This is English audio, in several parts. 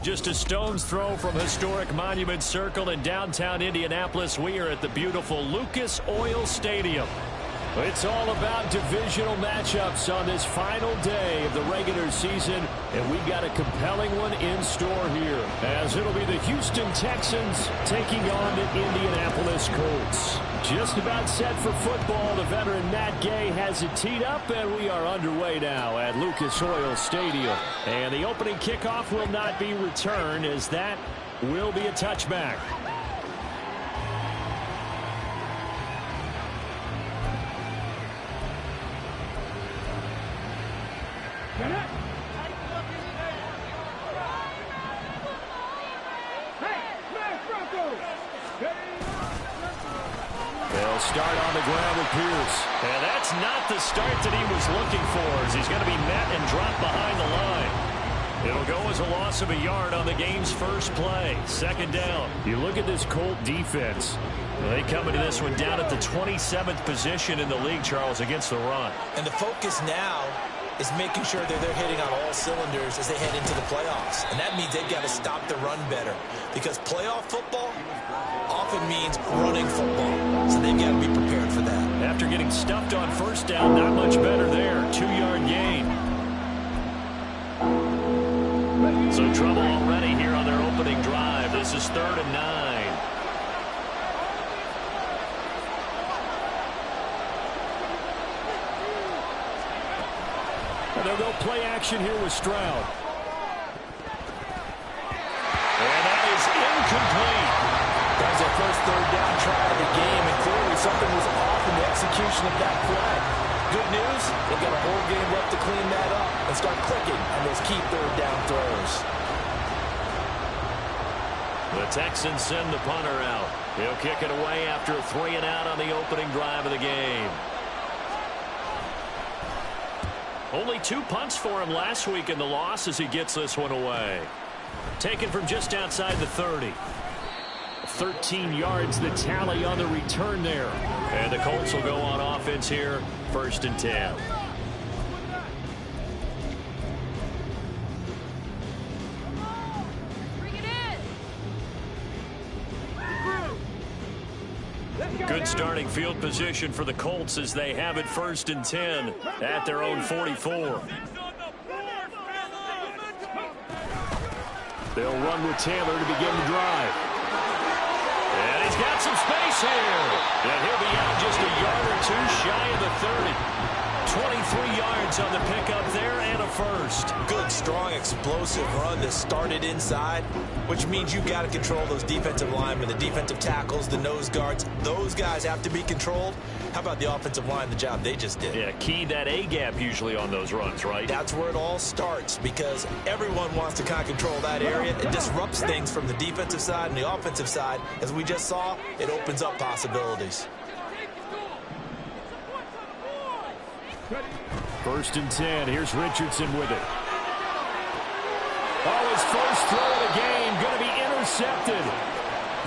Just a stone's throw from historic Monument Circle in downtown Indianapolis. We are at the beautiful Lucas Oil Stadium. It's all about divisional matchups on this final day of the regular season, and we've got a compelling one in store here, as it'll be the Houston Texans taking on the Indianapolis Colts. Just about set for football. The veteran Matt Gay has it teed up, and we are underway now at Lucas Oil Stadium. And the opening kickoff will not be returned, as that will be a touchback. They'll start on the ground with Pierce. And that's not the start that he was looking for, as he's going to be met and dropped behind the line. It'll go as a loss of a yard on the game's first play. Second down. You look at this Colt defense. They come into this one down at the 27th position in the league, Charles, against the run. And the focus now is making sure that they're hitting on all cylinders as they head into the playoffs. And that means they've got to stop the run better, because playoff football often means running football. So they've got to be prepared for that. After getting stuffed on first down, not much better there. 2-yard gain. So trouble already here on their opening drive. This is 3rd and 9. And they'll go play action here with Stroud. And that is incomplete. That was their first 3rd down try of the game, and clearly something was off in the execution of that play. Good news, they've got a whole game left to clean that up and start clicking on those key 3rd down throws. The Texans send the punter out. He'll kick it away after a 3-and-out on the opening drive of the game. Only 2 punts for him last week in the loss as he gets this one away. Taken from just outside the 30. 13 yards the tally on the return there. And the Colts will go on offense here, 1st and 10. Good starting field position for the Colts as they have it 1st and 10 at their own 44. They'll run with Taylor to begin the drive. And he's got some space here. And he'll be out just a yard or 2 shy of the 30. 23 yards on the pickup there and a first. Good, strong, explosive run that started inside, which means you've got to control those defensive linemen, the defensive tackles, the nose guards. Those guys have to be controlled. How about the offensive line, the job they just did? Yeah, key that A-gap usually on those runs, right? That's where it all starts, because everyone wants to kind of control that area. It disrupts things from the defensive side and the offensive side. As we just saw, it opens up possibilities. 1st and 10. Here's Richardson with it. Oh, his first throw of the game going to be intercepted.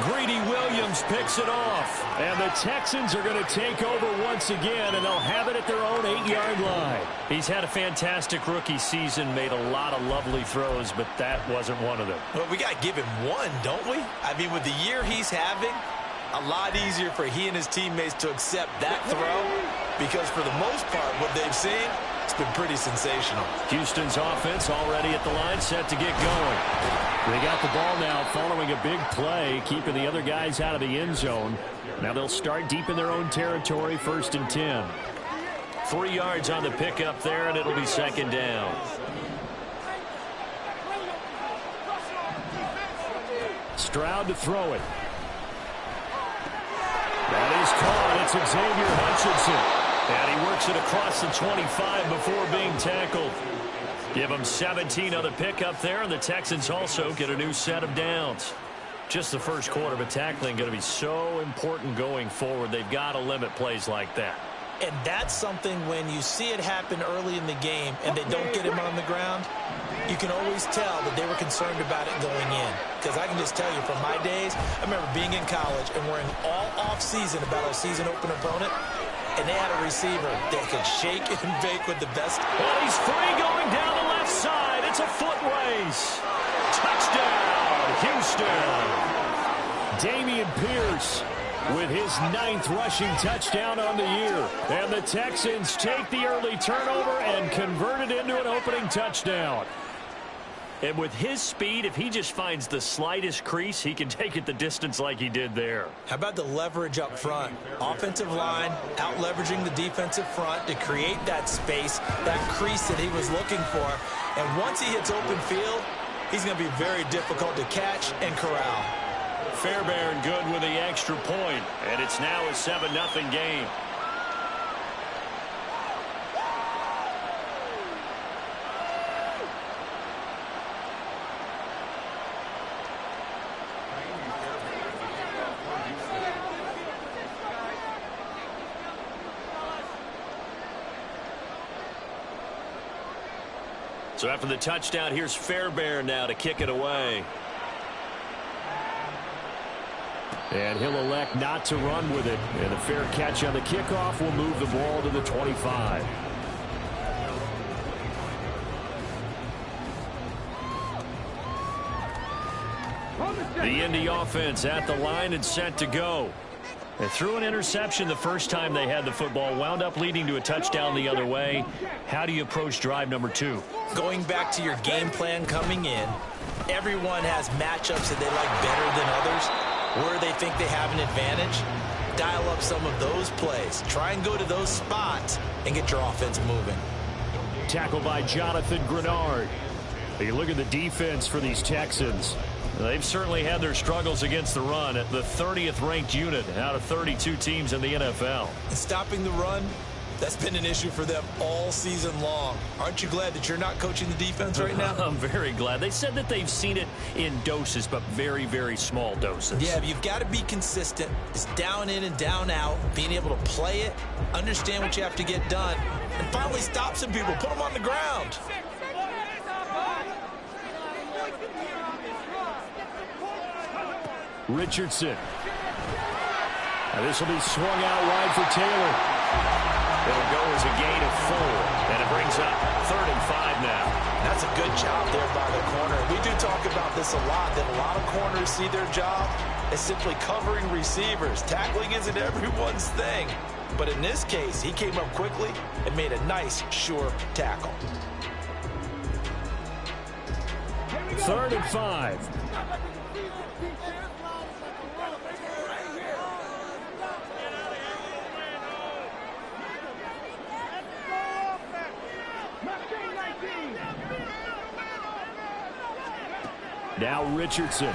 Greedy Williams picks it off. And the Texans are going to take over once again, and they'll have it at their own 8-yard line. He's had a fantastic rookie season, made a lot of lovely throws, but that wasn't one of them. Well, we got to give him one, don't we? I mean, with the year he's having, a lot easier for he and his teammates to accept that throw, because for the most part, what they've seen, it's been pretty sensational. Houston's offense already at the line, set to get going. They got the ball now following a big play, keeping the other guys out of the end zone. Now they'll start deep in their own territory, 1st and 10. 3 yards on the pickup there, and it'll be 2nd down. Stroud to throw it. That is caught. It's Xavier Hutchinson. And he works it across the 25 before being tackled. Give him 17 on the pickup there, and the Texans also get a new set of downs. Just the first quarter, but tackling going to be so important going forward. They've got to limit plays like that. And that's something when you see it happen early in the game and they don't get him on the ground, you can always tell that they were concerned about it going in. Because I can just tell you from my days, I remember being in college and worrying all off-season about our season opener opponent, and they had a receiver that could shake and bake with the best. And he's free going down the left side. It's a foot race. Touchdown, Houston. Damian Pierce with his 9th rushing touchdown on the year. And the Texans take the early turnover and convert it into an opening touchdown. And with his speed, if he just finds the slightest crease, he can take it the distance like he did there. How about the leverage up front? Offensive line out-leveraging the defensive front to create that space, that crease that he was looking for. And once he hits open field, he's going to be very difficult to catch and corral. Fairbairn good with the extra point, and it's now a 7-0 game. So after the touchdown, here's Fairbairn now to kick it away. And he'll elect not to run with it. And a fair catch on the kickoff will move the ball to the 25. The Indy offense at the line and set to go. They threw an interception the first time they had the football, wound up leading to a touchdown the other way. How do you approach drive number 2? Going back to your game plan coming in, everyone has matchups that they like better than others, where they think they have an advantage. Dial up some of those plays. Try and go to those spots and get your offense moving. Tackled by Jonathan Grenard. You look at the defense for these Texans. They've certainly had their struggles against the run at the 30th ranked unit out of 32 teams in the NFL. And stopping the run, that's been an issue for them all season long. Aren't you glad that you're not coaching the defense right now? I'm very glad. They said that they've seen it in doses, but very, very small doses. Yeah, but you've got to be consistent. It's down in and down out, being able to play it, understand what you have to get done, and finally stop some people, put them on the ground. Richardson. Now this will be swung out wide for Taylor. It'll go as a gain of 4, and it brings up 3rd and 5 now. That's a good job there by the corner. We do talk about this a lot, that a lot of corners see their job as simply covering receivers. Tackling isn't everyone's thing. But in this case, he came up quickly and made a nice, sure tackle. 3rd and 5. Now Richardson.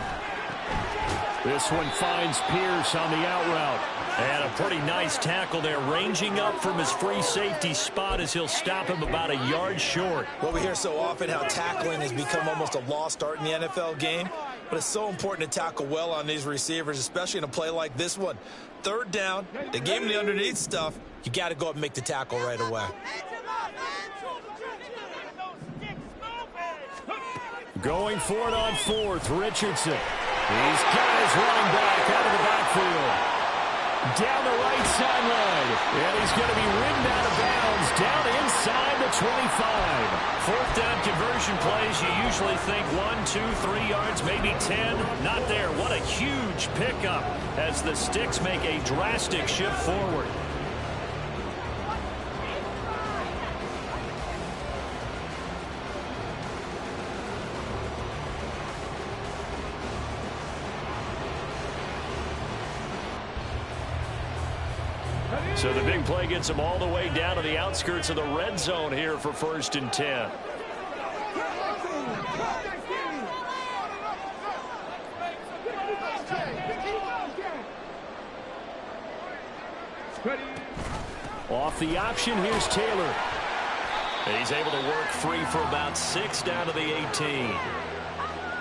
This one finds Pierce on the out route. And a pretty nice tackle there, ranging up from his free safety spot as he'll stop him about a yard short. Well, we hear so often how tackling has become almost a lost art in the NFL game. But it's so important to tackle well on these receivers, especially in a play like this one. 3rd down, they gave him the underneath stuff. You got to go up and make the tackle right away. Going for it on 4th, Richardson. He's got his running back out of the backfield. Down the right sideline. And he's going to be ridden out of bounds down inside the 25. 4th down conversion plays, you usually think 1, 2, 3 yards, maybe 10. Not there. What a huge pickup as the Sticks make a drastic shift forward. So the big play gets him all the way down to the outskirts of the red zone here for 1st and 10. Off the option, here's Taylor. He's able to work free for about 6 down to the 18.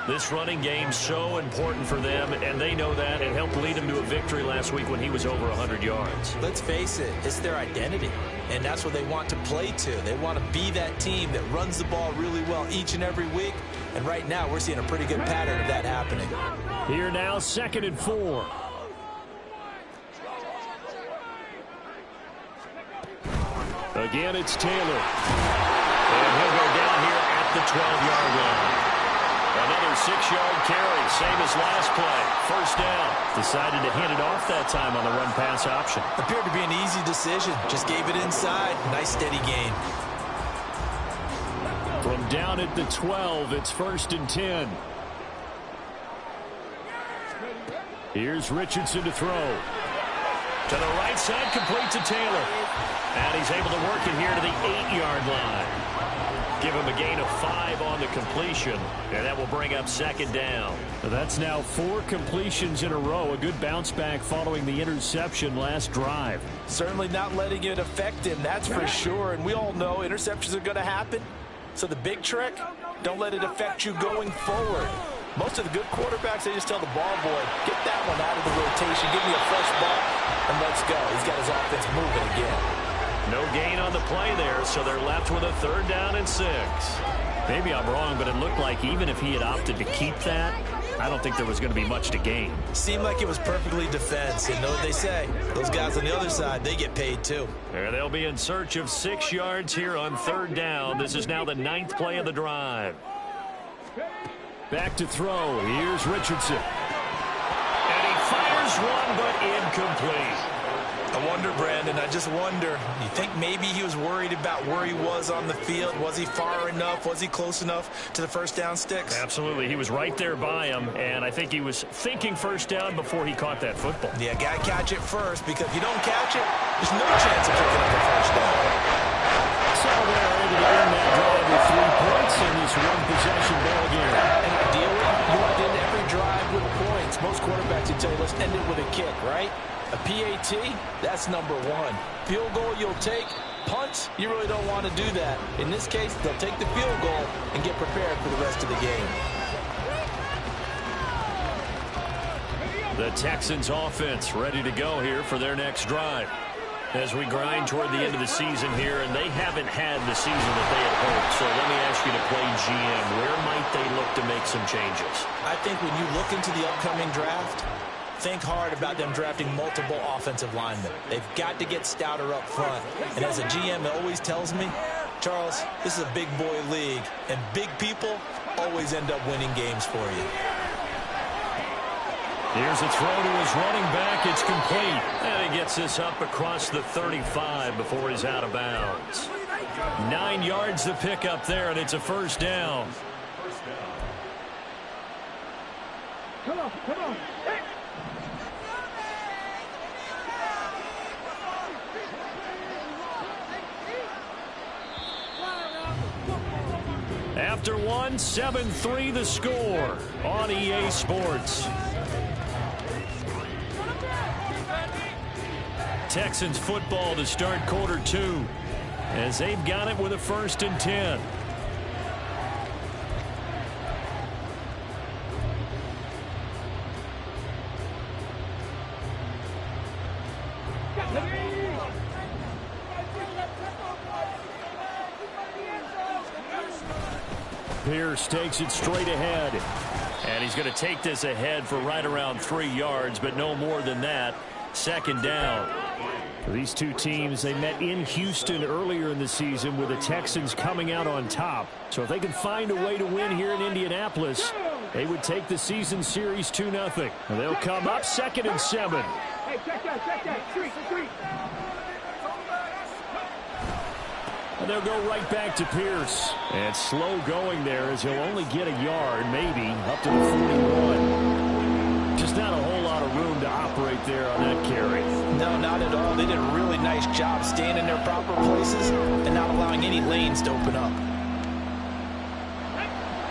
This running game so important for them, and they know that. It helped lead them to a victory last week when he was over 100 yards. Let's face it, it's their identity, and that's what they want to play to. They want to be that team that runs the ball really well each and every week, and right now we're seeing a pretty good pattern of that happening. Here now, 2nd and 4. Again, it's Taylor. And he'll go down here at the 12-yard line. Another 6-yard carry, same as last play. First down. Decided to hand it off that time on the run-pass option. Appeared to be an easy decision. Just gave it inside. Nice steady gain. From down at the 12, it's 1st and 10. Here's Richardson to throw. To the right side, complete to Taylor. And he's able to work it here to the 8-yard line. Give him a gain of 5 on the completion, and that will bring up 2nd down. So that's now 4 completions in a row. A good bounce back following the interception last drive. Certainly not letting it affect him, that's for sure. And we all know interceptions are going to happen. So the big trick, don't let it affect you going forward. Most of the good quarterbacks, they just tell the ball boy, get that one out of the rotation, give me a fresh ball, and let's go. He's got his offense moving again. No gain on the play there, so they're left with a 3rd down and 6. Maybe I'm wrong, but it looked like even if he had opted to keep that, I don't think there was going to be much to gain. Seemed like it was perfectly defense. And know what they say, those guys on the other side, they get paid too. There they'll be in search of 6 yards here on 3rd down. This is now the 9th play of the drive. Back to throw. Here's Richardson. And he fires one, but incomplete. I wonder, Brandon, I just wonder, you think maybe he was worried about where he was on the field? Was he far enough? Was he close enough to the first down sticks? Absolutely. He was right there by him, and I think he was thinking first down before he caught that football. Yeah, got to catch it first, because if you don't catch it, there's no chance of picking up the first down. So they're able to end that drive with 3 points in this one-possession ball game. And ideally, you want to end every drive with points. Most quarterbacks would tell you, let's end it with a kick, right? A PAT, that's number 1. Field goal you'll take. Punts, you really don't want to do that. In this case, they'll take the field goal and get prepared for the rest of the game. The Texans offense ready to go here for their next drive. As we grind toward the end of the season here, and they haven't had the season that they had hoped. So let me ask you to play GM. Where might they look to make some changes? I think when you look into the upcoming draft, think hard about them drafting multiple offensive linemen. They've got to get stouter up front. And as a GM, it always tells me, Charles, this is a big boy league, and big people always end up winning games for you. Here's a throw to his running back. It's complete. And he gets this up across the 35 before he's out of bounds. 9 yards to pick up there, and it's a first down. Come on, come on. Hey. After one, 7-3 the score on EA Sports. Texans football to start quarter 2 as they've got it with a 1st and 10. Pierce takes it straight ahead. And he's going to take this ahead for right around 3 yards, but no more than that. 2nd down. For these two teams, they met in Houston earlier in the season with the Texans coming out on top. So if they can find a way to win here in Indianapolis, they would take the season series 2-0. They'll come up 2nd and 7. Hey, check that. Street. And they'll go right back to Pierce. And slow going there as he'll only get a yard, maybe, up to the 41. Just not a whole lot of room to operate there on that carry. No, not at all. They did a really nice job staying in their proper places and not allowing any lanes to open up.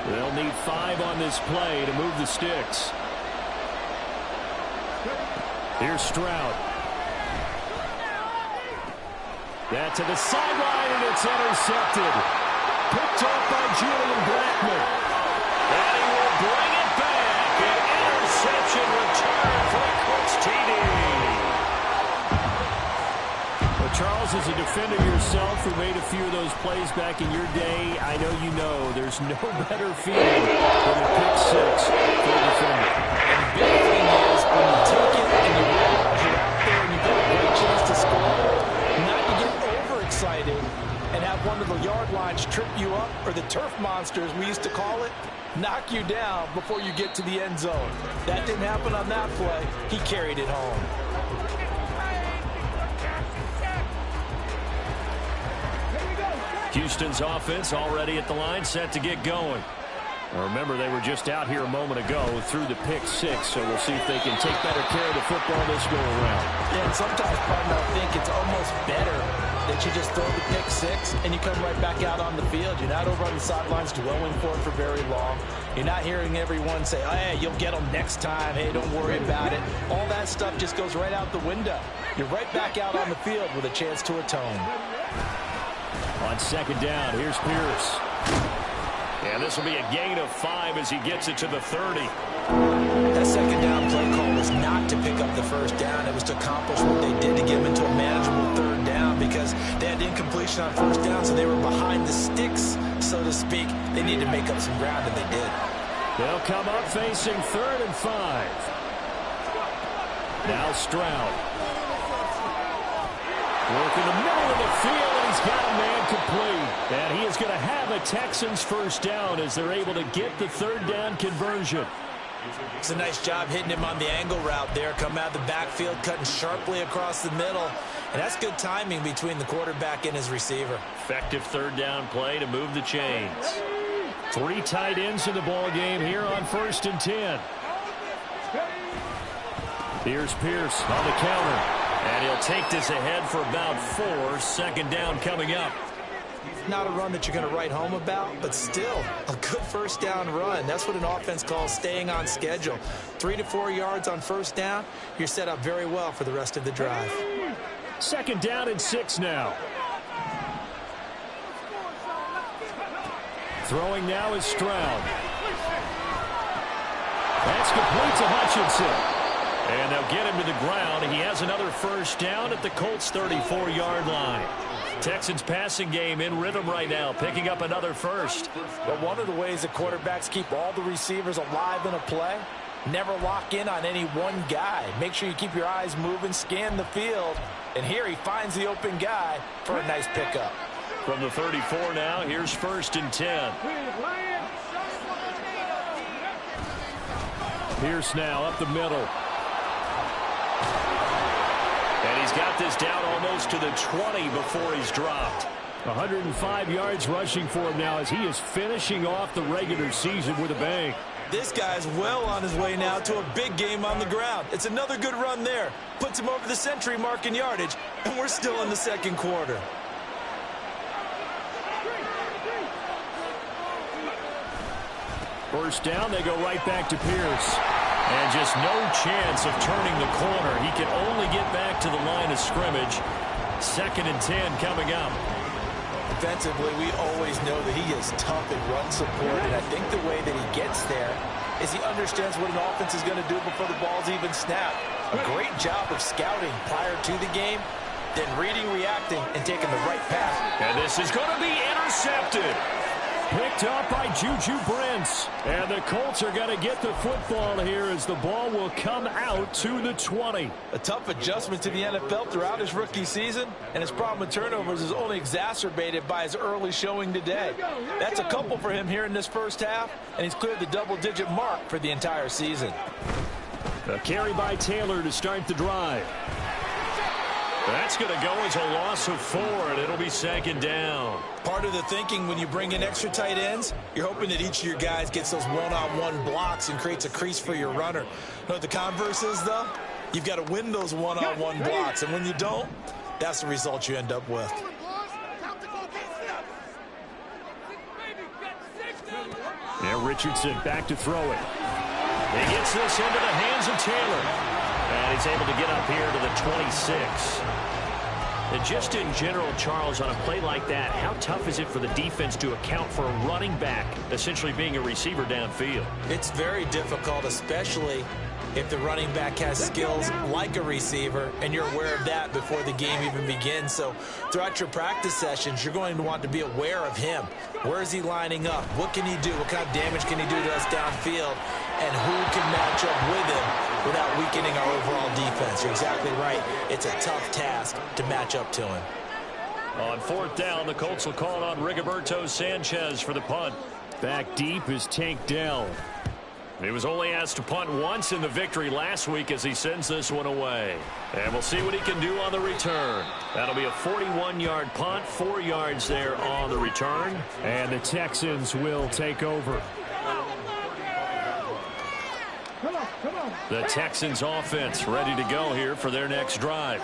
They'll need 5 on this play to move the sticks. Here's Stroud. That to the sideline, and it's intercepted. Picked up by Julian Blackman. And he will bring it back. An interception return for the Colts TD. Well, Charles, as a defender yourself who made a few of those plays back in your day, I know you know there's no better feeling than a pick six for a defender. And the big thing is when you take it and you realize you're out there and you've got a great chance to score, not to get overexcited and have one of the yard lines trip you up, or the turf monsters we used to call it, knock you down before you get to the end zone. That didn't happen on that play. He carried it home. Houston's offense already at the line, set to get going. Remember, they were just out here a moment ago through the pick six, so we'll see if they can take better care of the football this go around. Yeah, and sometimes, partner, I think it's almost better that you just throw the pick six and you come right back out on the field. You're not over on the sidelines dwelling for it for very long. You're not hearing everyone say, oh, hey, you'll get them next time. Hey, don't worry about it. All that stuff just goes right out the window. You're right back out on the field with a chance to atone. On second down, here's Pierce. And this will be a gain of 5 as he gets it to the 30. That second down play call was not to pick up the first down. It was to accomplish what they did to get him into a manageable third down, because they had incompletion on first down, so they were behind the sticks, so to speak. They needed to make up some ground, and they did. They'll come up facing 3rd and 5. Now Stroud. Work in the middle of the field, and he's got a man complete. And he is going to have a Texans first down as they're able to get the 3rd down conversion. It's a nice job hitting him on the angle route there. Coming out of the backfield, cutting sharply across the middle. And that's good timing between the quarterback and his receiver. Effective 3rd down play to move the chains. 3 tight ends in the ball game here on 1st and 10. Here's Pierce on the counter. And he'll take this ahead for about 4. 2nd down coming up. Not a run that you're going to write home about, but still a good first down run. That's what an offense calls staying on schedule. 3 to 4 yards on first down. You're set up very well for the rest of the drive. 2nd down and 6 now. Throwing now is Stroud. That's complete to Hutchinson. And they'll get him to the ground. He has another first down at the Colts' 34-yard line. Texans passing game in rhythm right now, picking up another first. But one of the ways that quarterbacks keep all the receivers alive in a play, never lock in on any one guy. Make sure you keep your eyes moving, scan the field. And here he finds the open guy for a nice pickup. From the 34 now, here's 1st and 10. Pierce now up the middle. And he's got this down almost to the 20 before he's dropped. 105 yards rushing for him now as he is finishing off the regular season with a bang. This guy's well on his way now to a big game on the ground. It's another good run there. Puts him over the century mark in yardage, and we're still in the 2nd quarter. First down, they go right back to Pierce. And just no chance of turning the corner. He can only get back to the line of scrimmage. 2nd and 10 coming up. Defensively, we always know that he is tough in run support, and I think the way that he gets there is he understands what an offense is going to do before the ball's even snapped. A great job of scouting prior to the game, then reading, reacting, and taking the right path. And this is going to be intercepted. Picked up by Juju Brents. And the Colts are going to get the football here as the ball will come out to the 20. A tough adjustment to the NFL throughout his rookie season, and his problem with turnovers is only exacerbated by his early showing today. That's a couple for him here in this first half, and he's cleared the double-digit mark for the entire season. A carry by Taylor to start the drive. That's going to go as a loss of 4, and it'll be 2nd down. Part of the thinking when you bring in extra tight ends, you're hoping that each of your guys gets those one-on-one blocks and creates a crease for your runner. You know what the converse is, though? You've got to win those one-on-one blocks, and when you don't, that's the result you end up with. Now Richardson back to throw it. He gets this into the hands of Taylor. And he's able to get up here to the 26. And just in general, Charles, on a play like that, how tough is it for the defense to account for a running back essentially being a receiver downfield? It's very difficult, especially if the running back has skills like a receiver, and you're aware of that before the game even begins. So throughout your practice sessions, you're going to want to be aware of him. Where is he lining up? What can he do? What kind of damage can he do to us downfield? And who can match up with him without weakening our overall defense? You're exactly right. It's a tough task to match up to him. On fourth down, the Colts will call it on Rigoberto Sanchez for the punt. Back deep is Tank Dell. He was only asked to punt once in the victory last week as he sends this one away. And we'll see what he can do on the return. That'll be a 41-yard punt, 4 yards there on the return. And the Texans will take over. The Texans offense ready to go here for their next drive.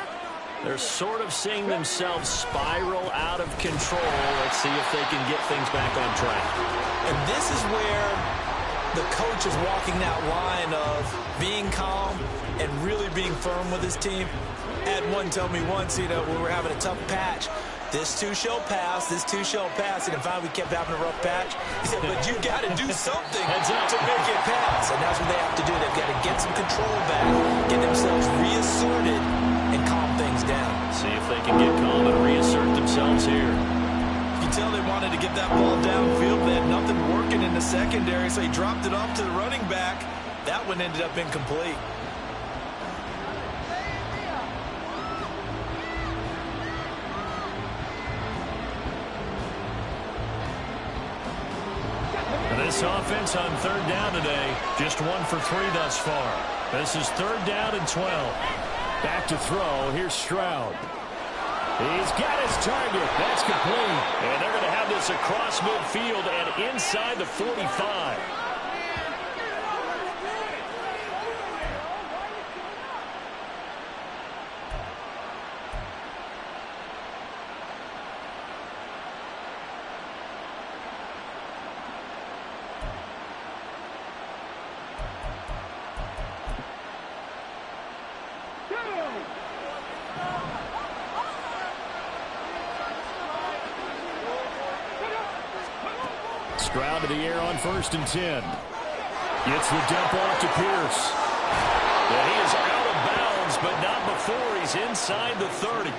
They're sort of seeing themselves spiral out of control. Let's see if they can get things back on track. And this is where the coach is walking that line of being calm and really being firm with his team. Had one tell me once, we were having a tough patch. This too shall pass, this too shall pass. And finally we kept having a rough patch. He said, but you got to do something to make it pass. And that's what they have to do. They've got to get some control back, get themselves reasserted, and calm things down. See if they can get calm and reassert themselves here. You can tell they wanted to get that ball downfield. They had nothing working in the secondary, so he dropped it off to the running back. That one ended up incomplete. This offense on third down today, just 1 for 3 thus far. This is third down and 12. Back to throw. Here's Stroud. He's got his target. That's complete. And they're going to have this across midfield and inside the 45. Stroud to the air on 1st and 10. Gets the dump off to Pierce. And he is out of bounds, but not before he's inside the 30.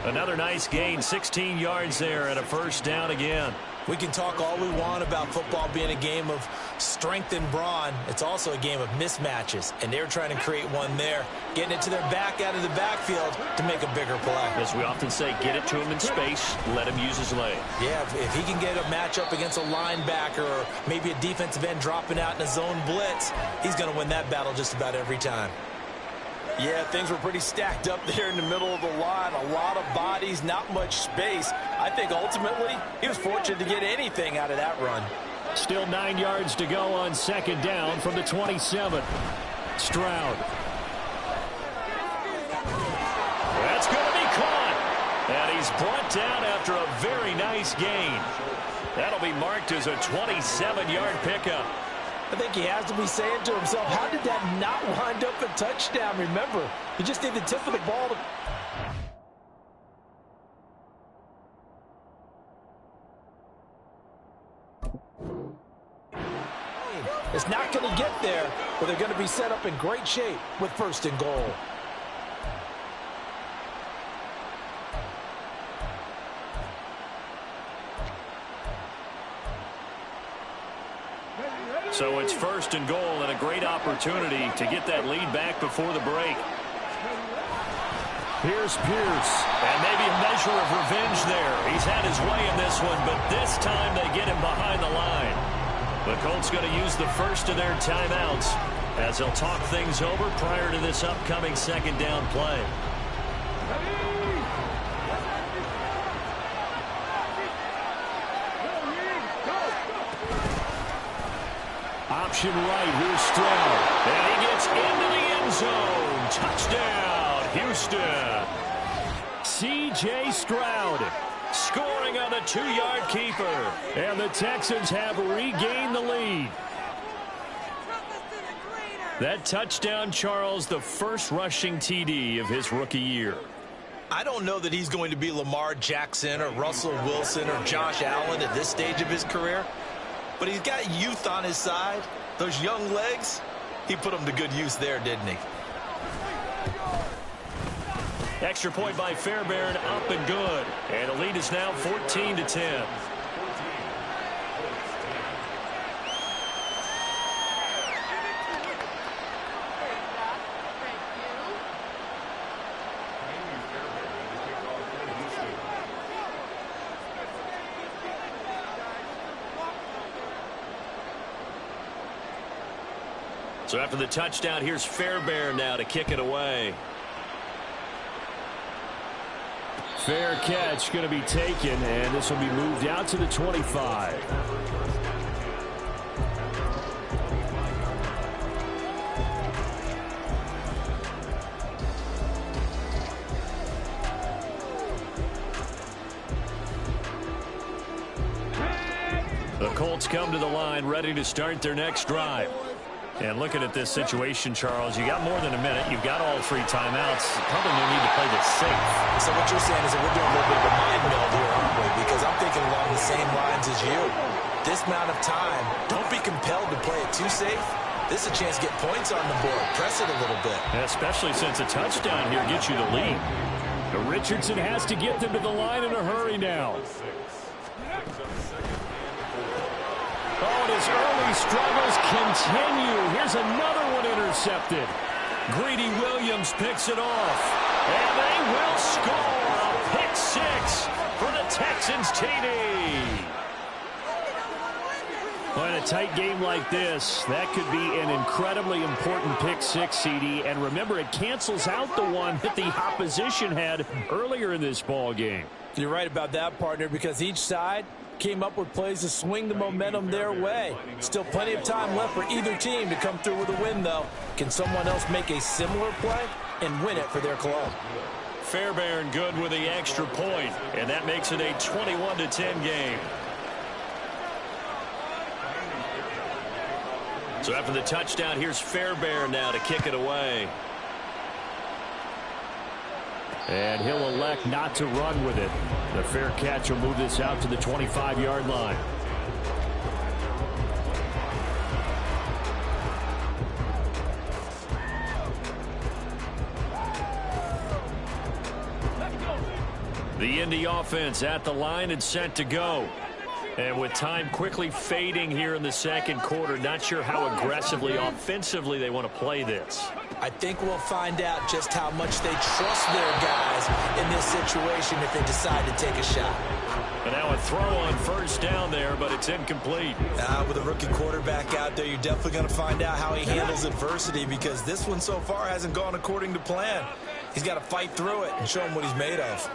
Another nice gain, 16 yards there and a first down again. We can talk all we want about football being a game of strength and brawn. It's also a game of mismatches, and they're trying to create one there, getting it to their back out of the backfield to make a bigger play. As we often say, get it to him in space, let him use his leg. Yeah, if he can get a matchup against a linebacker or maybe a defensive end dropping out in a zone blitz, he's going to win that battle just about every time. Yeah, things were pretty stacked up there in the middle of the line. A lot of bodies, not much space. I think ultimately he was fortunate to get anything out of that run. Still 9 yards to go on second down from the 27. Stroud. That's going to be caught. And he's brought down after a very nice gain. That'll be marked as a 27-yard pickup. I think he has to be saying to himself, how did that not wind up a touchdown? Remember, he just need the tip of the ball to... It's not going to get there, but they're going to be set up in great shape with 1st and goal. So it's 1st and goal and a great opportunity to get that lead back before the break. Here's Pierce. And maybe a measure of revenge there. He's had his way in this one, but this time they get him behind the line. The Colts going to use the first of their timeouts as they'll talk things over prior to this upcoming second down play. Option right, here's Stroud. And he gets into the end zone. Touchdown, Houston. C.J. Stroud scoring on the 2-yard keeper. And the Texans have regained the lead. That touchdown, Charles, the first rushing TD of his rookie year. I don't know that he's going to be Lamar Jackson or Russell Wilson or Josh Allen at this stage of his career, but he's got youth on his side. Those young legs, he put them to good use there, didn't he? Extra point by Fairbairn, up and good. And the lead is now 14-10. So after the touchdown, here's Fairbairn now to kick it away. Fair catch going to be taken, and this will be moved out to the 25. The Colts come to the line, ready to start their next drive. And looking at this situation, Charles, you got more than a minute. You've got all 3 timeouts. Probably no need to play this safe. So what you're saying is that we're doing a little bit of a mind meld here, aren't we? Because I'm thinking along the same lines as you. This amount of time, don't be compelled to play it too safe. This is a chance to get points on the board. Press it a little bit. Especially since a touchdown here gets you the lead. But Richardson has to get them to the line in a hurry now. Oh, and his early struggles continue. Here's another one intercepted. Greedy Williams picks it off. And they will score a pick 6 for the Texans TD. Well, in a tight game like this, that could be an incredibly important pick 6, CD. And remember, it cancels out the one that the opposition had earlier in this ball game. You're right about that, partner, because each side came up with plays to swing the momentum their way. Still plenty of time left for either team to come through with a win, though. Can someone else make a similar play and win it for their club? Fairbairn good with the extra point, and that makes it a 21-10 game. So after the touchdown, here's Fairbairn now to kick it away. And he'll elect not to run with it. The fair catch will move this out to the 25-yard line. The Indy offense at the line and set to go. And with time quickly fading here in the second quarter, not sure how aggressively, offensively they want to play this. I think we'll find out just how much they trust their guys in this situation if they decide to take a shot. And now a throw on first down there, but it's incomplete. With a rookie quarterback out there, you're definitely going to find out how he handles adversity, because this one so far hasn't gone according to plan. He's got to fight through it and show him what he's made of.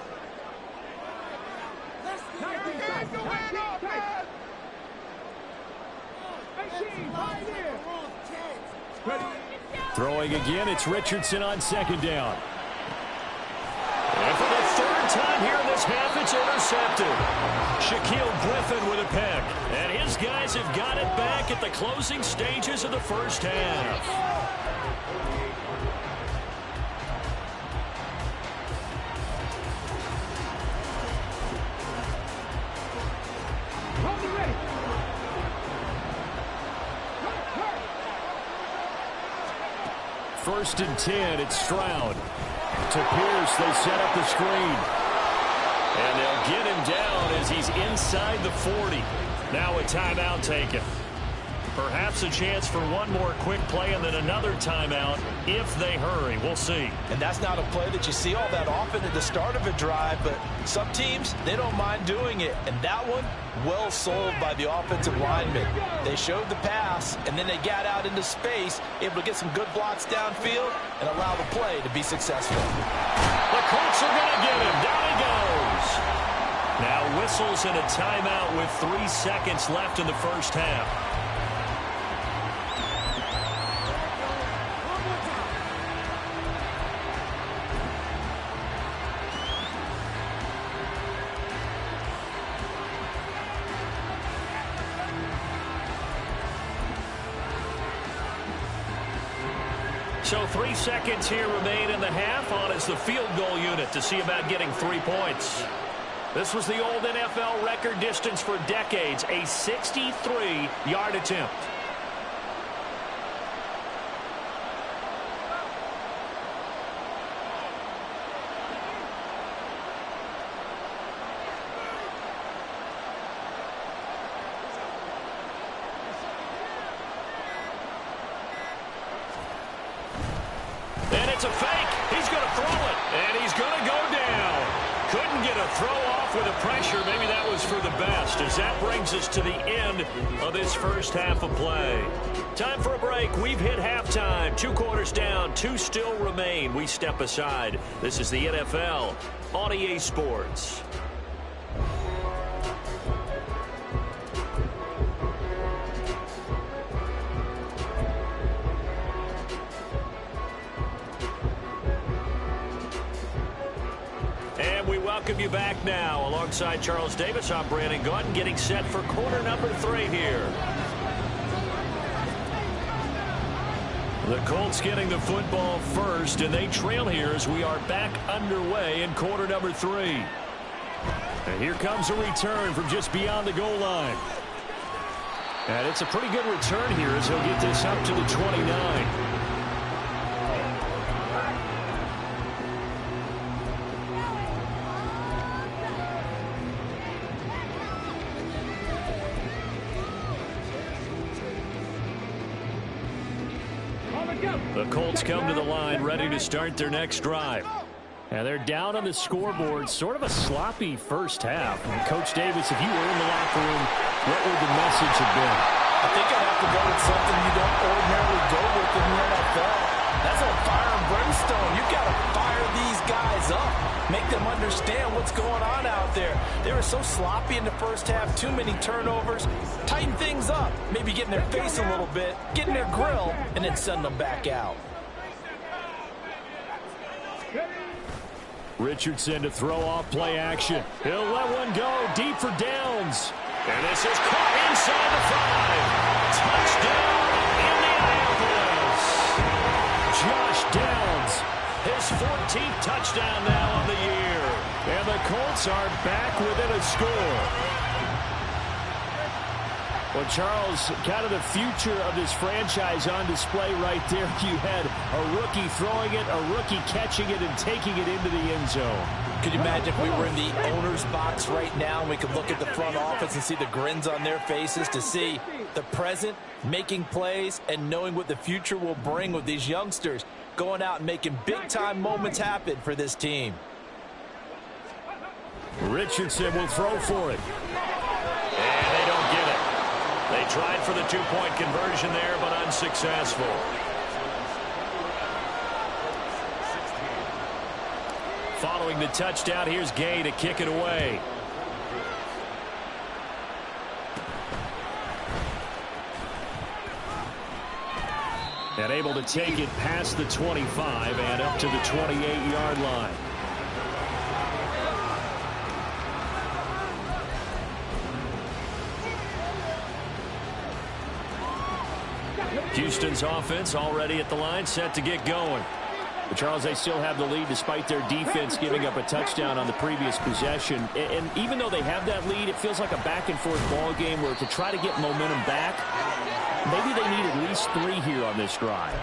Throwing again, it's Richardson on second down. And for the 3rd time here in this half, it's intercepted. Shaquille Griffin with a pick. And his guys have got it back at the closing stages of the first half. First and 10, it's Stroud. To Pierce, they set up the screen. And they'll get him down as he's inside the 40. Now a timeout taken. Perhaps a chance for one more quick play and then another timeout if they hurry. We'll see. And that's not a play that you see all that often at the start of a drive, but some teams, they don't mind doing it. And that one, well sold by the offensive lineman. They showed the pass, and then they got out into space, able to get some good blocks downfield and allow the play to be successful. The Colts are going to get him. Down he goes. Now whistles and a timeout with 3 seconds left in the first half. So 3 seconds here remain in the half. On is the field goal unit to see about getting 3 points. This was the old NFL record distance for decades, a 63-yard attempt. And it's a fake. He's going to throw it. And he's going to go down. Couldn't get a throw off with the pressure. Maybe that was for the best, as that brings us to the end of this first half of play. Time for a break. We've hit halftime. 2 quarters down. 2 still remain. We step aside. This is the NFL on EA Sports. Welcome you back now. Alongside Charles Davis, I'm Brandon Gaudin, getting set for quarter number 3 here. The Colts getting the football first, and they trail here as we are back underway in quarter number 3. And here comes a return from just beyond the goal line. And it's a pretty good return here as he'll get this up to the 29. The Colts come to the line ready to start their next drive. And they're down on the scoreboard. Sort of a sloppy first half. And Coach Davis, if you were in the locker room, what would the message have been? I think I'd have to go with something you don't ordinarily go with in the NFL. That's on fire and brimstone. You've got to fire these guys up. Make them understand what's going on out there. They were so sloppy in the first half. Too many turnovers. Tighten things up. Maybe get in their face a little bit. Get in their grill. And then send them back out. Richardson to throw off play action. He'll let one go deep for Downs. And this is caught inside the 5. Touchdown, Indianapolis. Josh Downs, his 14th touchdown now on the year. And the Colts are back within a score. Well, Charles, kind of the future of this franchise on display right there. You had a rookie throwing it, a rookie catching it, and taking it into the end zone. Could you imagine if we were in the owner's box right now and we could look at the front office and see the grins on their faces, to see the present making plays and knowing what the future will bring with these youngsters going out and making big-time moments happen for this team. Richardson will throw for it. And they don't get it. They tried for the 2-point conversion there, but unsuccessful. Following the touchdown, here's Gay to kick it away. And able to take it past the 25 and up to the 28-yard line. Houston's offense already at the line, set to get going. But Charles, they still have the lead despite their defense giving up a touchdown on the previous possession. And even though they have that lead, it feels like a back-and-forth ball game where to try to get momentum back, maybe they need at least 3 here on this drive.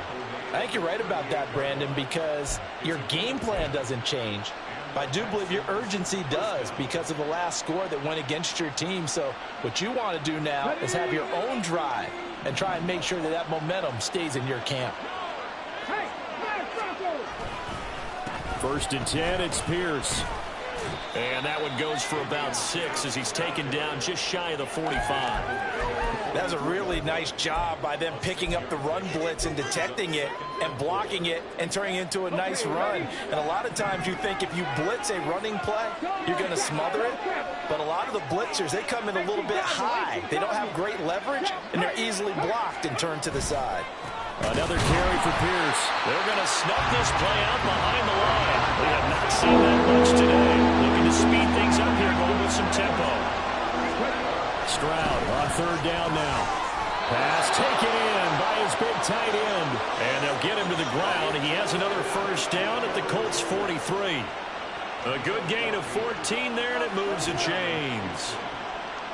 I think you're right about that, Brandon, because your game plan doesn't change. But I do believe your urgency does because of the last score that went against your team. So what you want to do now is have your own drive and try and make sure that that momentum stays in your camp. First and 10, it's Pierce. And that one goes for about 6 as he's taken down just shy of the 45. That was a really nice job by them picking up the run blitz and detecting it and blocking it and turning it into a nice run. And a lot of times you think if you blitz a running play, you're going to smother it. But a lot of the blitzers, they come in a little bit high. They don't have great leverage, and they're easily blocked and turned to the side. Another carry for Pierce. They're going to snuff this play out behind the line. We have not seen that much today. Looking to speed things up here, going with some tempo. Stroud on 3rd down now. Pass taken in by his big tight end. And they'll get him to the ground. He has another first down at the Colts 43. A good gain of 14 there, and it moves the chains.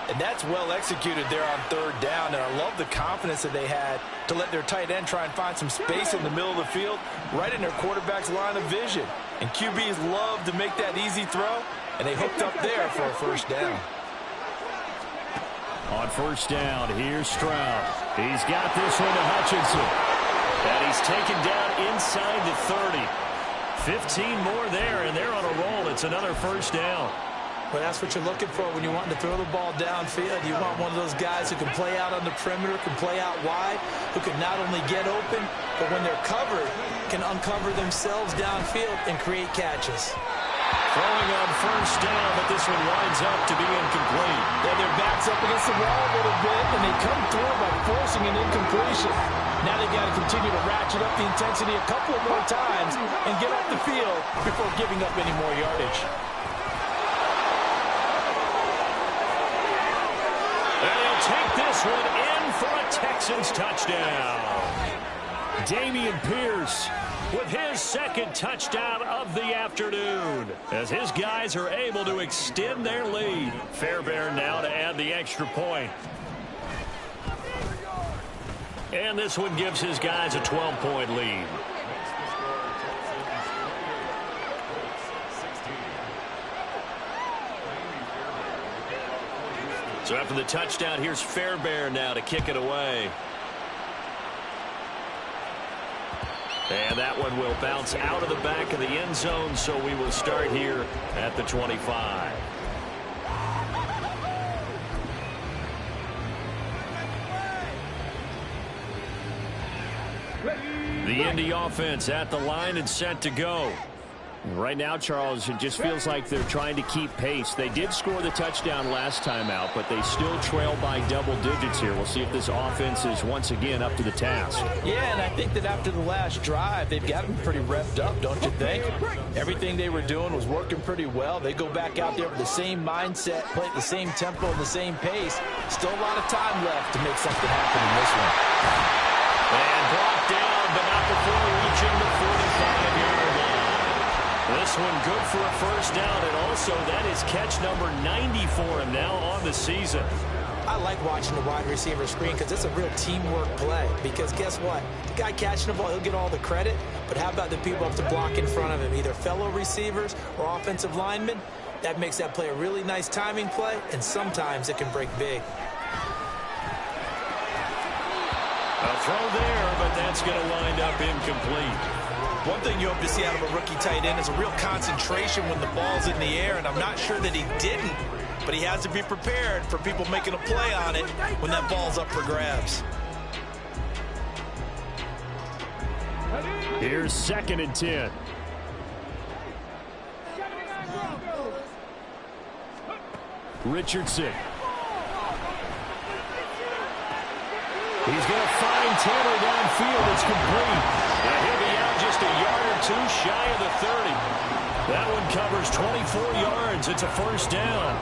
And that's well executed there on third down. And I love the confidence that they had to let their tight end try and find some space in the middle of the field, right in their quarterback's line of vision. And QBs love to make that easy throw, and they hooked up there for a first down. On first down, here's Stroud. He's got this one to Hutchinson. And he's taken down inside the 30. 15 more there, and they're on a roll. It's another first down. Well, that's what you're looking for when you want to throw the ball downfield. You want one of those guys who can play out on the perimeter, can play out wide, who can not only get open, but when they're covered, can uncover themselves downfield and create catches. Throwing on first down, but this one winds up to be incomplete. Yeah, their back's up against the wall a little bit, and they come through by forcing an incompletion. Now they've got to continue to ratchet up the intensity a couple of more times and get off the field before giving up any more yardage. And he'll take this one in for a Texans touchdown. Dameon Pierce with his second touchdown of the afternoon, as his guys are able to extend their lead. Fairbairn now to add the extra point. And this one gives his guys a 12-point lead. So after the touchdown, here's Fairbairn now to kick it away. And that one will bounce out of the back of the end zone, so we will start here at the 25. The Indy offense at the line and set to go. Right now, Charles, it just feels like they're trying to keep pace. They did score the touchdown last time out, but they still trail by double digits here. We'll see if this offense is once again up to the task. Yeah, and I think that after the last drive, they've got them pretty revved up, don't you think? Everything they were doing was working pretty well. They go back out there with the same mindset, play at the same tempo and the same pace. Still a lot of time left to make something happen in this one. And brought down, but not before reaching the 45-yard line. This one good for a first down, and also that is catch number 90 for him now on the season. I like watching the wide receiver screen because it's a real teamwork play. Because guess what? The guy catching the ball, he'll get all the credit. But how about the people up to block in front of him, either fellow receivers or offensive linemen? That makes that play a really nice timing play, and sometimes it can break big. A throw there, but that's going to wind up incomplete. One thing you hope to see out of a rookie tight end is a real concentration when the ball's in the air, and I'm not sure that he didn't, but he has to be prepared for people making a play on it when that ball's up for grabs. Here's 2nd and 10. Richardson. He's going to find Taylor downfield. It's complete. And he'll be out just a yard or two shy of the 30. That one covers 24 yards. It's a first down.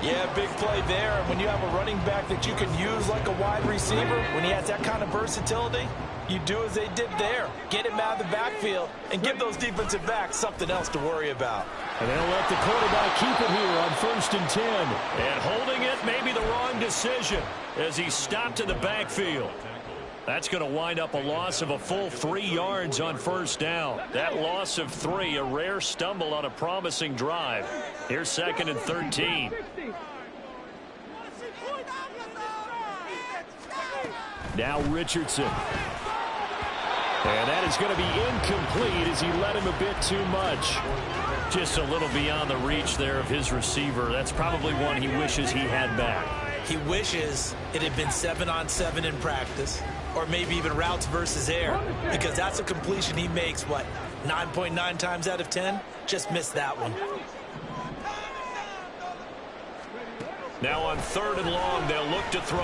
Yeah, big play there. And when you have a running back that you can use like a wide receiver, when he has that kind of versatility, you do as they did there. Get him out of the backfield and give those defensive backs something else to worry about. And they'll let the quarterback keep it here on 1st and 10. And holding it may be the wrong decision as he stopped in the backfield. That's going to wind up a loss of a full 3 yards on first down. That loss of 3, a rare stumble on a promising drive. Here's 2nd and 13. Now Richardson. And that is going to be incomplete as he led him a bit too much. Just a little beyond the reach there of his receiver. That's probably one he wishes he had back. He wishes it had been 7-on-7 in practice, or maybe even routes versus air, because that's a completion he makes, what, 9.9 times out of 10? Just missed that one. Now on 3rd and long, they'll look to throw.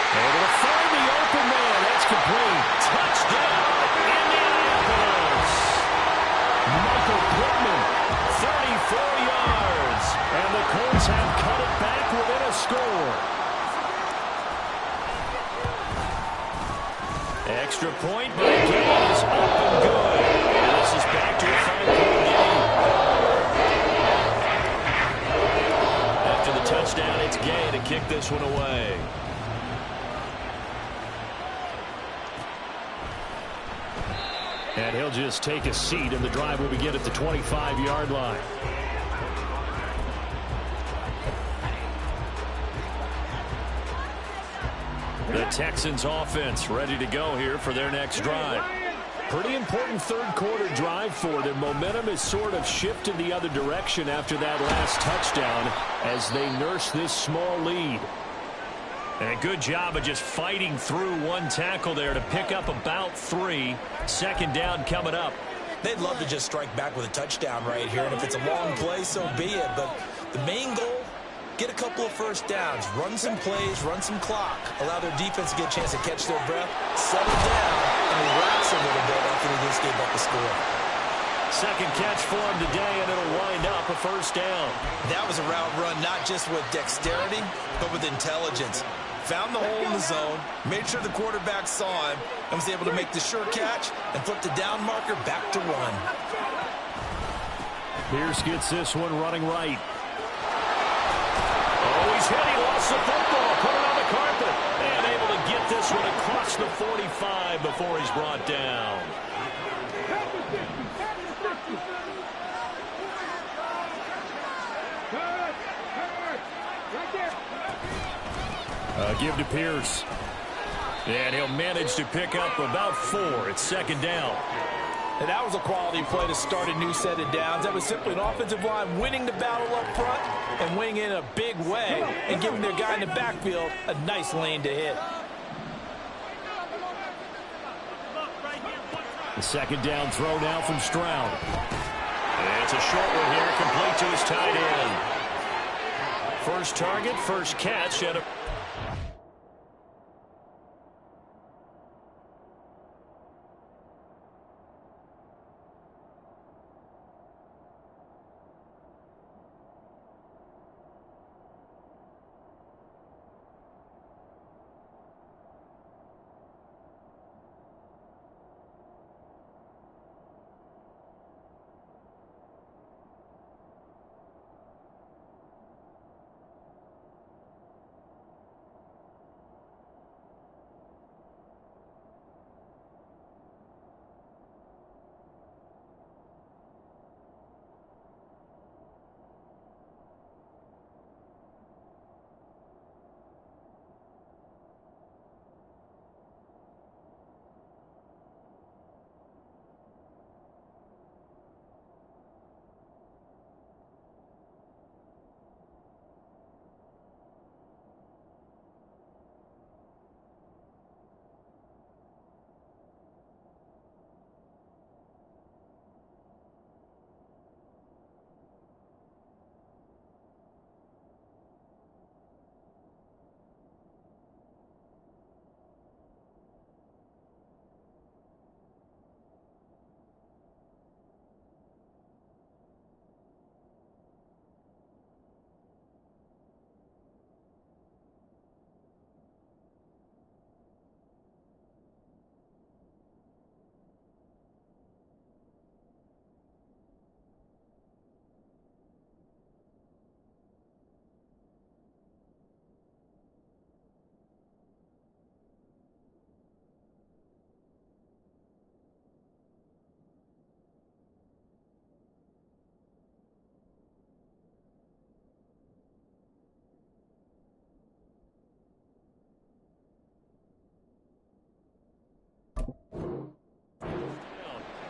Able to find the open man. That's complete. Touchdown, Indianapolis. Michael Pittman, 34 yards. And the Colts have cut it back within a score. Extra point by Gill is up and good. And this is back to a 5-point game. After the touchdown, it's Gay to kick this one away. And he'll just take a seat, and the drive will begin at the 25-yard line. The Texans offense ready to go here for their next drive. Pretty important third-quarter drive for them. Momentum has sort of shifted the other direction after that last touchdown as they nurse this small lead. And a good job of just fighting through one tackle there to pick up about 3. Second down coming up. They'd love to just strike back with a touchdown right here, and if it's a long play, so be it. But the main goal, get a couple of first downs, run some plays, run some clock, allow their defense to get a chance to catch their breath, settle down, and relax a little bit after they just gave up the score. Second catch for him today, and it'll wind up a first down. That was a route run not just with dexterity, but with intelligence. Found the hole in the zone, made sure the quarterback saw him, and was able to make the sure catch and flip the down marker back to run. Pierce gets this one running right. Oh, he's hit. He lost the football. Put it on the carpet. And able to get this one across the 45 before he's brought down. Give to Pierce. And he'll manage to pick up about 4. It's second down. And that was a quality play to start a new set of downs. That was simply an offensive line winning the battle up front and winning in a big way and giving their guy in the backfield a nice lane to hit. The second down throw now from Stroud. And it's a short one here, complete to his tight end. First target, first catch at a...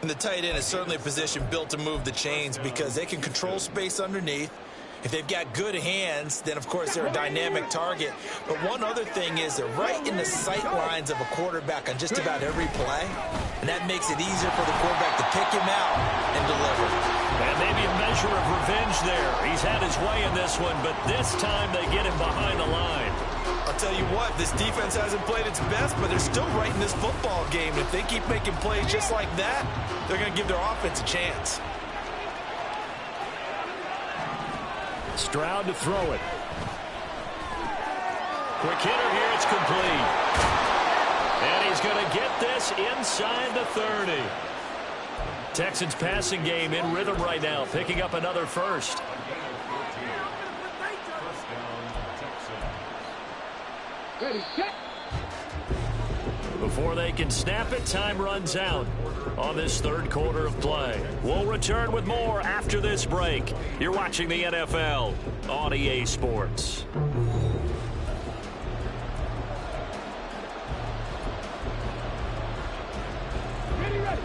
And the tight end is certainly a position built to move the chains because they can control space underneath. If they've got good hands, then, of course, they're a dynamic target. But one other thing is they're right in the sight lines of a quarterback on just about every play. And that makes it easier for the quarterback to pick him out and deliver. And maybe a measure of revenge there. He's had his way in this one, but this time they get him behind the line. I'll tell you what, this defense hasn't played its best, but they're still right in this football game. If they keep making plays just like that, they're going to give their offense a chance. Stroud to throw it. Quick hitter here, it's complete. And he's He's going to get this inside the 30. Texans passing game in rhythm right now, picking up another first. Ready, set. Before they can snap it, time runs out on this third quarter of play. We'll return with more after this break. You're watching the NFL on EA Sports. Ready, ready.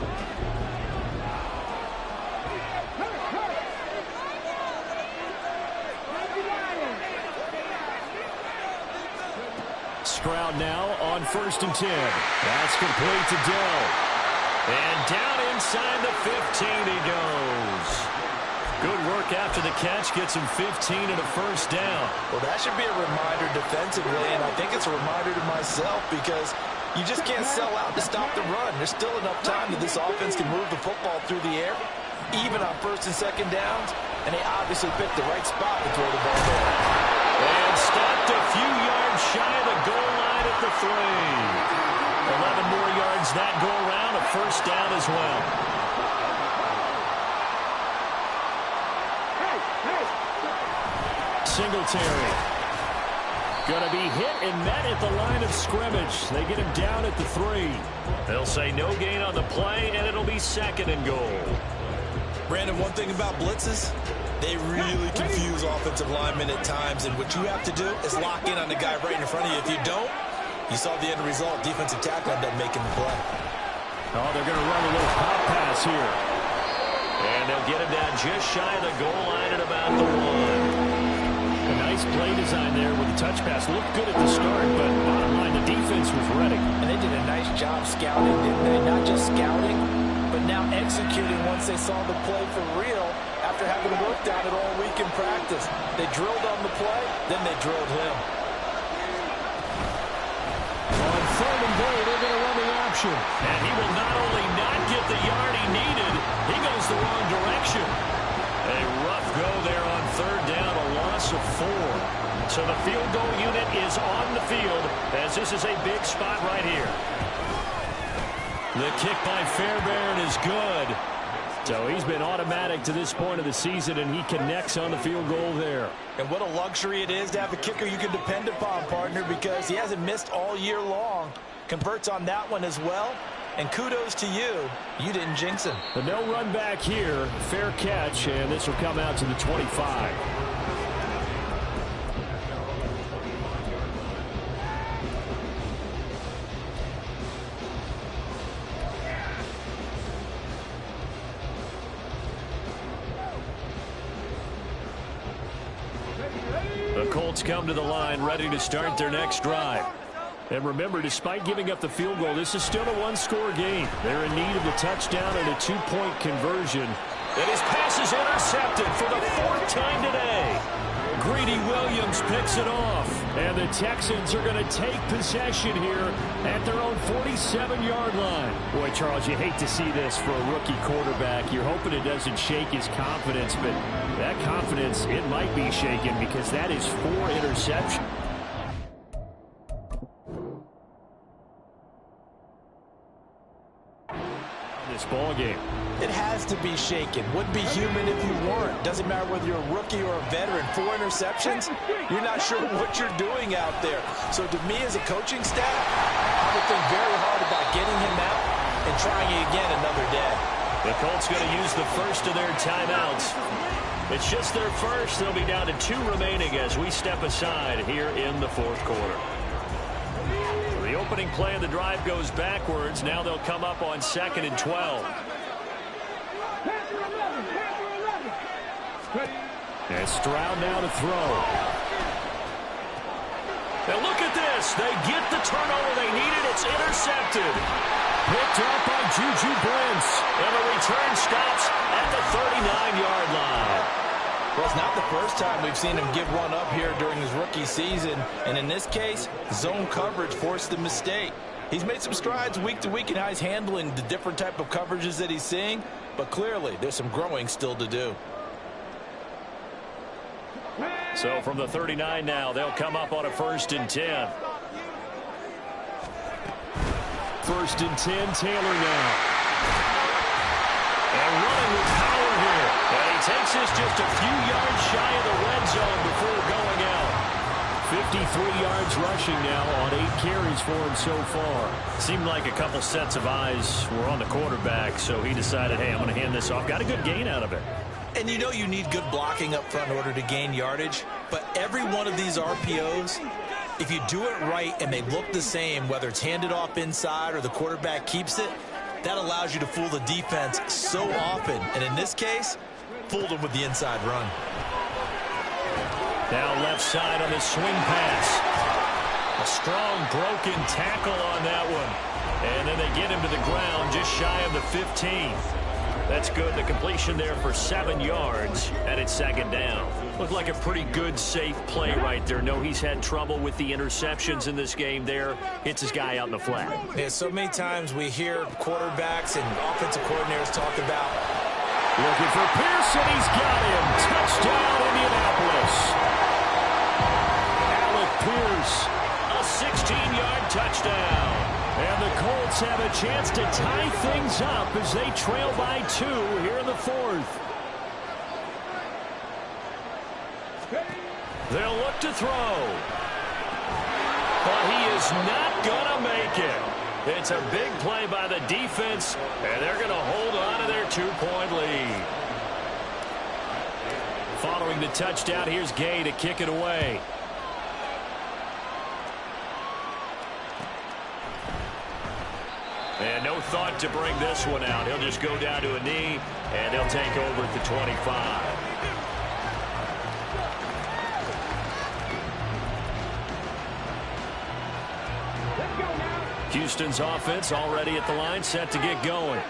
Stroud now on 1st and 10. That's complete to Dell. And down inside the 15 he goes. Good work after the catch. Gets him 15 and a first down. Well, that should be a reminder defensively, and I think it's a reminder to myself because you just can't sell out to stop the run. There's still enough time that this offense can move the football through the air, even on 1st and 2nd downs, and they obviously picked the right spot to throw the ball there. And stopped a few yards shy of the goal line at the 3. 11 more yards that go around, a first down as well. Singletary. Going to be hit and met at the line of scrimmage. They get him down at the 3. They'll say no gain on the play, and it'll be 2nd and goal. Brandon, one thing about blitzes, they really confuse offensive linemen at times, and what you have to do is lock in on the guy right in front of you. If you don't, you saw the end result. Defensive tackle ended up making the play. Oh, they're going to run a little pop pass here. And they'll get him down just shy of the goal line at about the 1. A nice play design there with the touch pass. Looked good at the start, but bottom line, the defense was ready. And they did a nice job scouting, didn't they? Not just scouting, but now executing once they saw the play for real after having worked on it all week in practice. They drilled on the play, then they drilled him. On 3rd and goal, they're going to run the option. And he will not only not get the yard he needed, he goes the wrong direction. A rough go there on 3rd down, a loss of 4. So the field goal unit is on the field as this is a big spot right here. The kick by Fairbairn is good. So he's been automatic to this point of the season, and he connects on the field goal there. And what a luxury it is to have a kicker you can depend upon, partner, because he hasn't missed all year long. Converts on that one as well. And kudos to you. You didn't jinx him. But no run back here. Fair catch, and this will come out to the 25. The Colts come to the line ready to start their next drive. And remember, despite giving up the field goal, this is still a one-score game. They're in need of a touchdown and a 2-point conversion. And his pass is intercepted for the 4th time today. Greedy Williams picks it off. And the Texans are going to take possession here at their own 47-yard line. Boy, Charles, you hate to see this for a rookie quarterback. You're hoping it doesn't shake his confidence, but that confidence, it might be shaken because that is 4 interceptions. This ball game. It has to be shaken. Wouldn't be human if you weren't. Doesn't matter whether you're a rookie or a veteran. 4 interceptions, you're not sure what you're doing out there. So to me as a coaching staff, I would think very hard about getting him out and trying it again another day. The Colts going to use the first of their timeouts. It's just their first. They'll be down to 2 remaining as we step aside here in the 4th quarter. The opening play of the drive goes backwards. Now they'll come up on 2nd and 12. And Stroud now to throw. Now look at this. They get the turnover they needed. It's intercepted. Picked up by Juju Brents. And the return stops at the 39-yard line. Well, it's not the first time we've seen him give one up here during his rookie season. And in this case, zone coverage forced the mistake. He's made some strides week to week in how he's handling the different type of coverages that he's seeing. But clearly, there's some growing still to do. So from the 39 now, they'll come up on a 1st and 10. First and 10, Taylor now. And running with power here. And he takes this just a few yards shy of the red zone before going out. 53 yards rushing now on 8 carries for him so far. Seemed like a couple sets of eyes were on the quarterback, so he decided, hey, I'm going to hand this off. Got a good gain out of it. And you know you need good blocking up front in order to gain yardage, but every one of these RPOs, if you do it right and they look the same, whether it's handed off inside or the quarterback keeps it, that allows you to fool the defense so often. And in this case, fooled them with the inside run. Now left side on this swing pass. A strong broken tackle on that one. And then they get him to the ground just shy of the 15. That's good. The completion there for 7 yards, and it's second down. Looked like a pretty good, safe play right there. No, he's had trouble with the interceptions in this game there. Hits his guy out in the flat. Yeah, so many times we hear quarterbacks and offensive coordinators talk about looking for Pearson. He's got him. Touchdown, Indianapolis. Alec Pierce, a 16-yard touchdown. And the Colts have a chance to tie things up as they trail by 2 here in the 4th. They'll look to throw. But he is not going to make it. It's a big play by the defense, and they're going to hold on to their 2-point lead. Following the touchdown, here's Gay to kick it away. And no thought to bring this one out. He'll just go down to a knee, and they'll take over at the 25. Houston's offense already at the line, set to get going.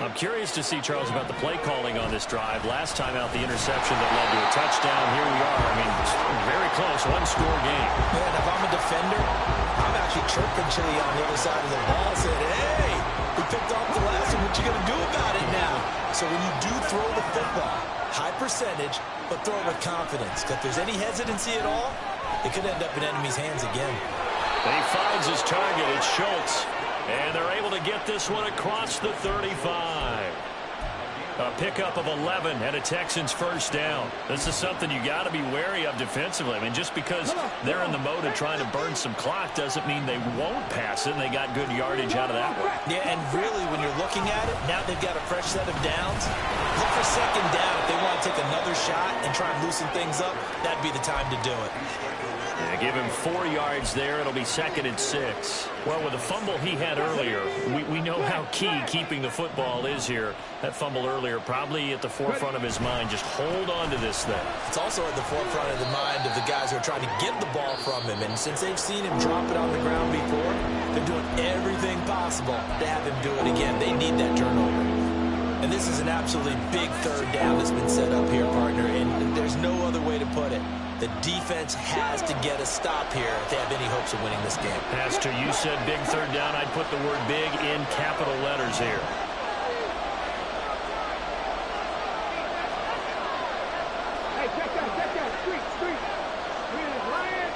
I'm curious to see, Charles, about the play calling on this drive. Last time out, the interception that led to a touchdown. Here we are. I mean, it's very close, one-score game. Man, if I'm a defender, I'm actually chirping Chili on the other side of the ball, saying, hey, we picked off the last one. What you going to do about it now? So when you do throw the football, high percentage, but throw it with confidence. Because if there's any hesitancy at all, it could end up in enemy's hands again. And he finds his target. It's Schultz. And they're able to get this one across the 35. A pickup of 11 and a Texans first down. This is something you got to be wary of defensively. I mean, just because they're in the mode of trying to burn some clock doesn't mean they won't pass it. And they got good yardage out of that one. Yeah, and really, when you're looking at it, now they've got a fresh set of downs. Look for second down. If they want to take another shot and try and loosen things up, that'd be the time to do it. Yeah, give him 4 yards there. It'll be 2nd and 6. Well, with the fumble he had earlier, we know how key keeping the football is here. That fumble earlier probably at the forefront of his mind. Just hold on to this thing. It's also at the forefront of the mind of the guys who are trying to get the ball from him. And since they've seen him drop it on the ground before, they're doing everything possible to have him do it again. They need that turnover. And this is an absolutely big third down that's been set up here, partner. And there's no other way to put it. The defense has to get a stop here if they have any hopes of winning this game. Pastor, you said big third down. I'd put the word big in capital letters here. Hey, check that. Street. Ryan.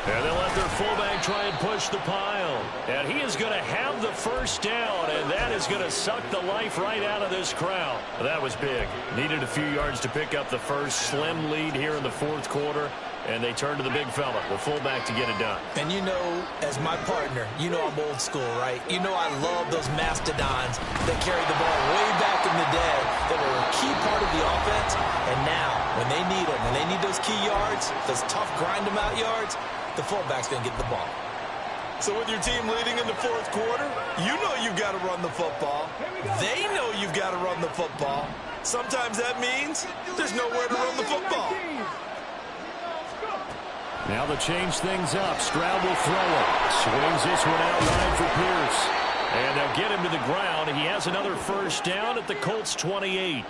And they'll let their fullback try and push the pile. And he is going to have the first down, and that is going to suck the life right out of this crowd. That was big. Needed a few yards to pick up the first. Slim lead here in the 4th quarter, and they turn to the big fella, the fullback, to get it done. And you know, as my partner, you know I'm old school, right? You know I love those mastodons that carried the ball way back in the day that were a key part of the offense. And now, when they need them, when they need those key yards, those tough grind-them-out yards, the fullback's going to get the ball. So with your team leading in the 4th quarter, you know you've got to run the football. They know you've got to run the football. Sometimes that means there's nowhere to run the football. Now they'll change things up. Stroud will throw it. Swings this one out wide for Pierce. And they'll get him to the ground. He has another first down at the Colts 28.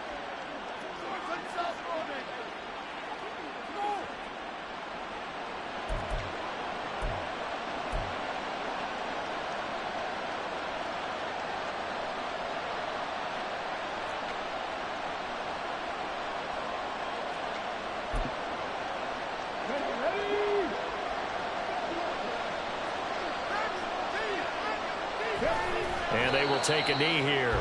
And they will take a knee here.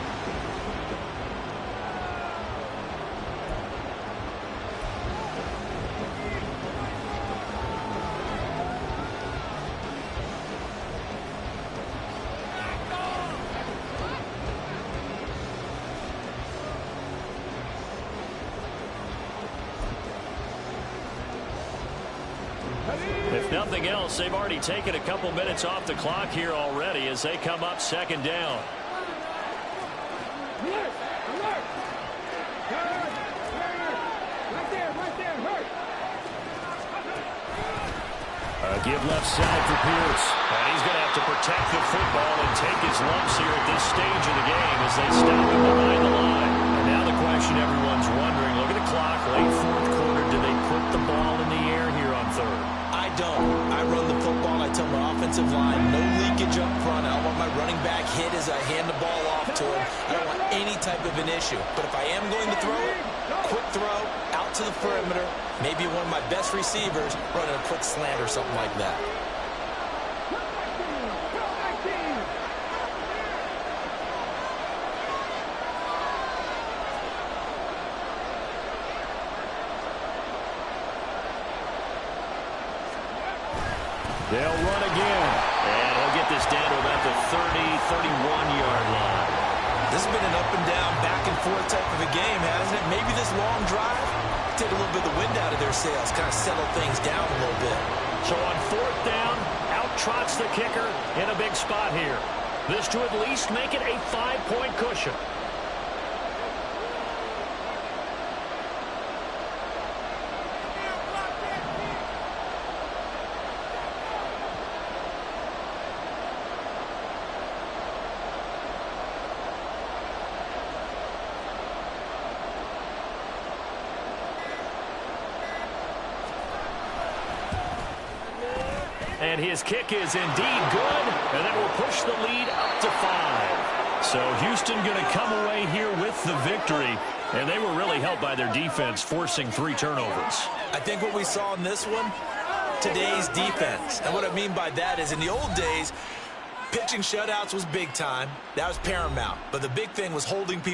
If nothing else, they've already taken a couple minutes off the clock here already as they come up second down. Alert! Alert! Right there, hurt! Give left side for Pierce. And he's going to have to protect the football and take his lumps here at this stage of the game as they stop him behind the line. And now the question everyone's wondering, look at the clock, late fourth quarter, do they put the ball in the air here on third? I don't. I run the football. I tell my offensive line, no leakage up front. I don't want my running back hit as I hand the ball off to him. I don't want any type of an issue. But if I am going to throw it, quick throw, out to the perimeter, maybe one of my best receivers running a quick slant or something like that. They'll run again. And he'll get this down to about the 31-yard line. This has been an up and down, back and forth type of a game, hasn't it? Maybe this long drive, take a little bit of the wind out of their sails, kind of settle things down a little bit. So on fourth down, out trots the kicker in a big spot here. This to at least make it a 5-point cushion. And his kick is indeed good, and that will push the lead up to 5. So Houston going to come away here with the victory, and they were really helped by their defense, forcing 3 turnovers. I think what we saw in this one, today's defense. And what I mean by that is in the old days, pitching shutouts was big time. That was paramount. But the big thing was holding people